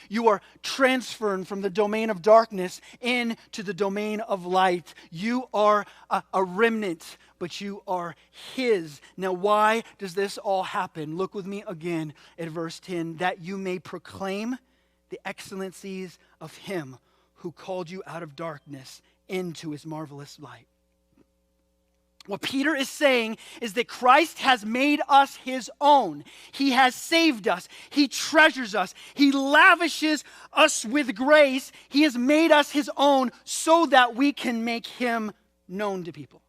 You are transferred from the domain of darkness into the domain of light. You are a remnant, but you are His. Now, why does this all happen? Look with me again at verse 10. That you may proclaim the excellencies of Him who called you out of darkness into His marvelous light. What Peter is saying is that Christ has made us His own. He has saved us. He treasures us. He lavishes us with grace. He has made us His own so that we can make Him known to people.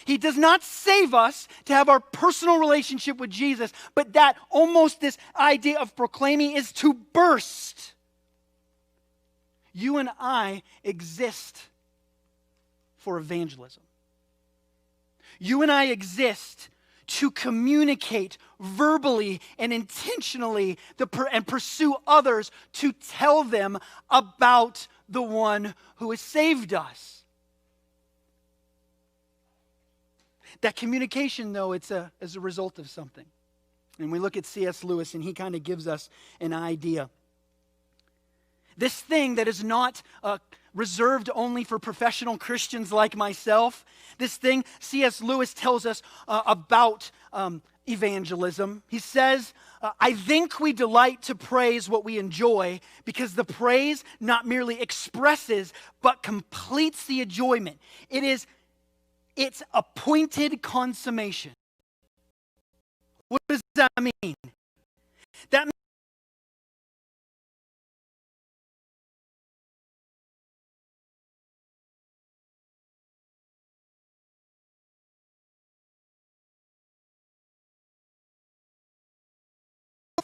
He does not save us to have our personal relationship with Jesus, but that almost this idea of proclaiming is to burst. You and I exist for evangelism. You and I exist to communicate verbally and intentionally and pursue others to tell them about the one who has saved us. That communication, though, it's as a result of something. And we look at C.S. Lewis, and he kind of gives us an idea. This thing that is not reserved only for professional Christians like myself, this thing C.S. Lewis tells us about evangelism. He says, I think we delight to praise what we enjoy because the praise not merely expresses but completes the enjoyment. It's appointed consummation. What does that mean? That means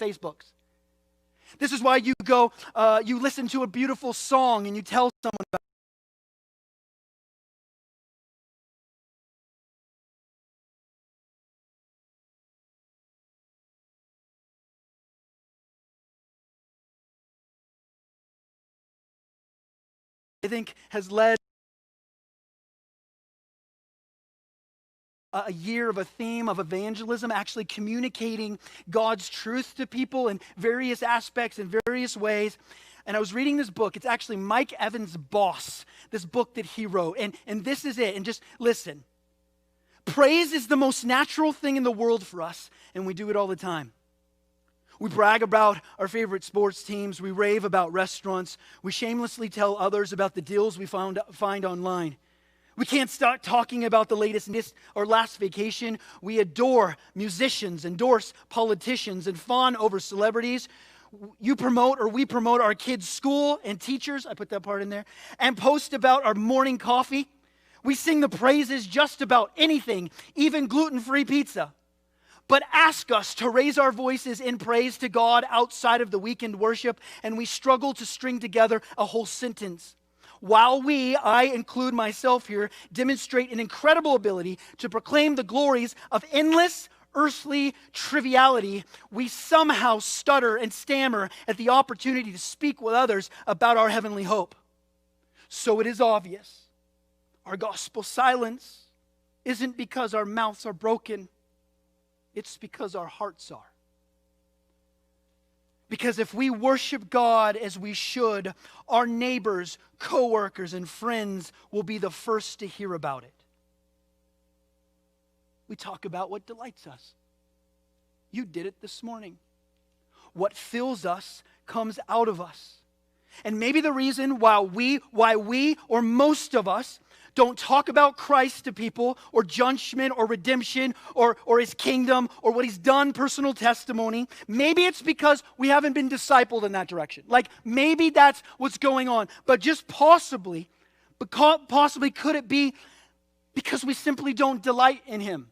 Facebooks. This is why you go, you listen to a beautiful song and you tell someone about it. I think has led a year of a theme of evangelism, actually communicating God's truth to people in various aspects, in various ways. And I was reading this book. It's actually Mike Evans' Boss, this book that he wrote. And this is it. And just listen. Praise is the most natural thing in the world for us, and we do it all the time. We brag about our favorite sports teams. We rave about restaurants. We shamelessly tell others about the deals we find online. We can't stop talking about the latest or last vacation. We adore musicians, endorse politicians, and fawn over celebrities. We promote our kids' school and teachers, I put that part in there, and post about our morning coffee. We sing the praises just about anything, even gluten-free pizza. But ask us to raise our voices in praise to God outside of the weekend worship, and we struggle to string together a whole sentence. While I include myself here, demonstrate an incredible ability to proclaim the glories of endless earthly triviality, we somehow stutter and stammer at the opportunity to speak with others about our heavenly hope. So it is obvious. Our gospel silence isn't because our mouths are broken. It's because our hearts are. Because if we worship God as we should, our neighbors, coworkers, and friends will be the first to hear about it. We talk about what delights us. You did it this morning. What fills us comes out of us. And maybe the reason why we, or most of us, don't talk about Christ to people, or judgment, or redemption, or His kingdom, or what He's done, personal testimony. Maybe it's because we haven't been discipled in that direction. Like, maybe that's what's going on. But just possibly could it be because we simply don't delight in Him?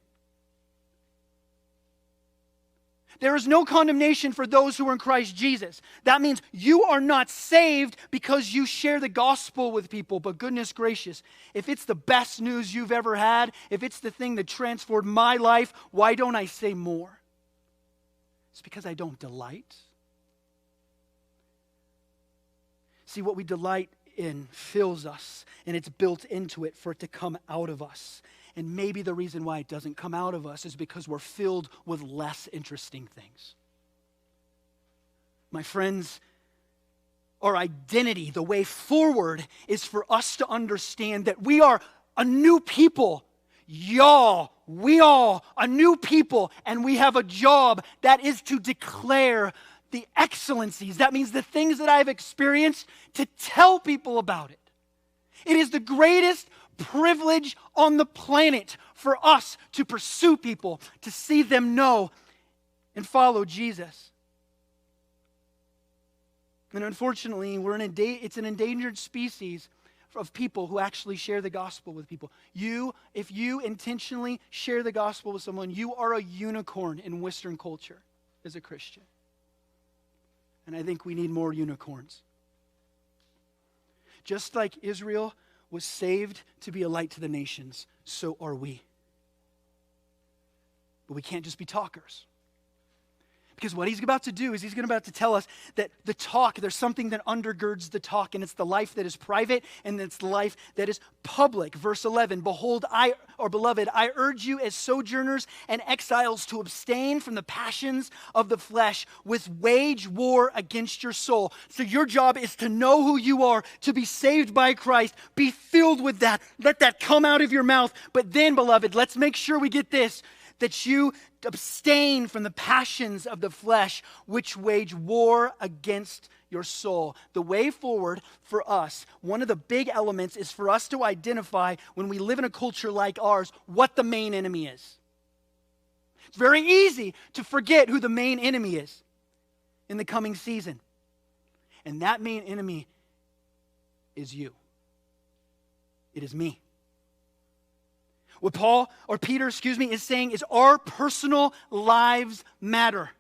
There is no condemnation for those who are in Christ Jesus. That means you are not saved because you share the gospel with people. But goodness gracious, if it's the best news you've ever had, if it's the thing that transformed my life, why don't I say more? It's because I don't delight. See, what we delight in fills us, and it's built into it for it to come out of us. And maybe the reason why it doesn't come out of us is because we're filled with less interesting things. My friends, our identity, the way forward, is for us to understand that we are a new people. Y'all, we are a new people, and we have a job that is to declare the excellencies. That means the things that I've experienced, to tell people about it. It is the greatest privilege on the planet for us to pursue people, to see them know and follow Jesus. And unfortunately, it's an endangered species of people who actually share the gospel with people. If you intentionally share the gospel with someone, you are a unicorn in Western culture as a Christian. And I think we need more unicorns. Just like Israel was saved to be a light to the nations, so are we. But we can't just be talkers. Because what he's about to do is he's about to tell us that the talk, there's something that undergirds the talk, and it's the life that is private, and it's the life that is public. Verse 11, beloved, I urge you as sojourners and exiles to abstain from the passions of the flesh, which wage war against your soul. So your job is to know who you are, to be saved by Christ, be filled with that, let that come out of your mouth. But then, beloved, let's make sure we get this, that you abstain from the passions of the flesh, which wage war against your soul. The way forward for us, one of the big elements is for us to identify, when we live in a culture like ours, what the main enemy is. It's very easy to forget who the main enemy is in the coming season. And that main enemy is you. It is me. What Peter is saying is our personal lives matter.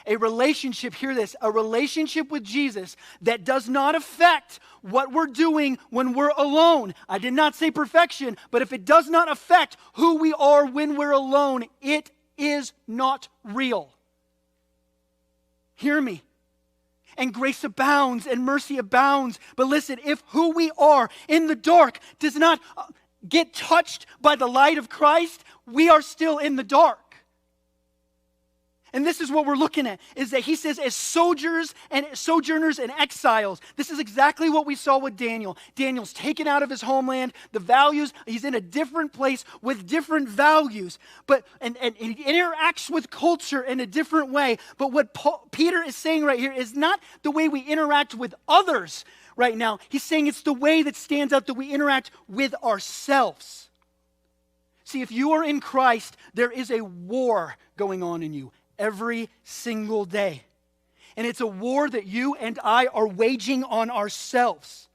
A relationship, hear this, a relationship with Jesus that does not affect what we're doing when we're alone. I did not say perfection, but if it does not affect who we are when we're alone, it is not real. Hear me. And grace abounds and mercy abounds. But listen, if who we are in the dark does not get touched by the light of Christ, we are still in the dark. And this is what we're looking at, is that he says as sojourners and exiles. This is exactly what we saw with Daniel. Daniel's taken out of his homeland, the values, he's in a different place with different values, and he interacts with culture in a different way. But what Peter is saying right here is not the way we interact with others right now. He's saying it's the way that stands out, that we interact with ourselves. See, if you are in Christ, there is a war going on in you every single day. And it's a war that you and I are waging on ourselves.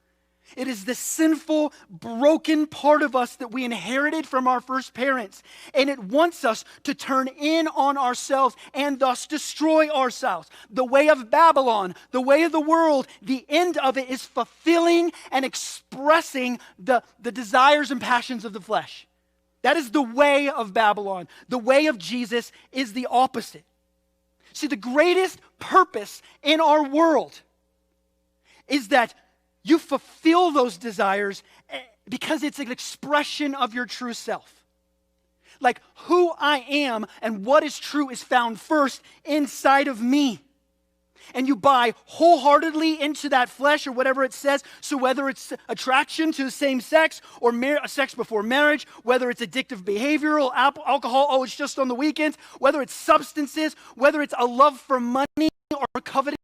It is the sinful, broken part of us that we inherited from our first parents. And it wants us to turn in on ourselves and thus destroy ourselves. The way of Babylon, the way of the world, the end of it is fulfilling and expressing the desires and passions of the flesh. That is the way of Babylon. The way of Jesus is the opposite. See, the greatest purpose in our world is that you fulfill those desires because it's an expression of your true self. Like who I am and what is true is found first inside of me. And you buy wholeheartedly into that flesh or whatever it says. So whether it's attraction to the same sex or sex before marriage, whether it's addictive behavioral, alcohol, it's just on the weekends, whether it's substances, whether it's a love for money or covetousness,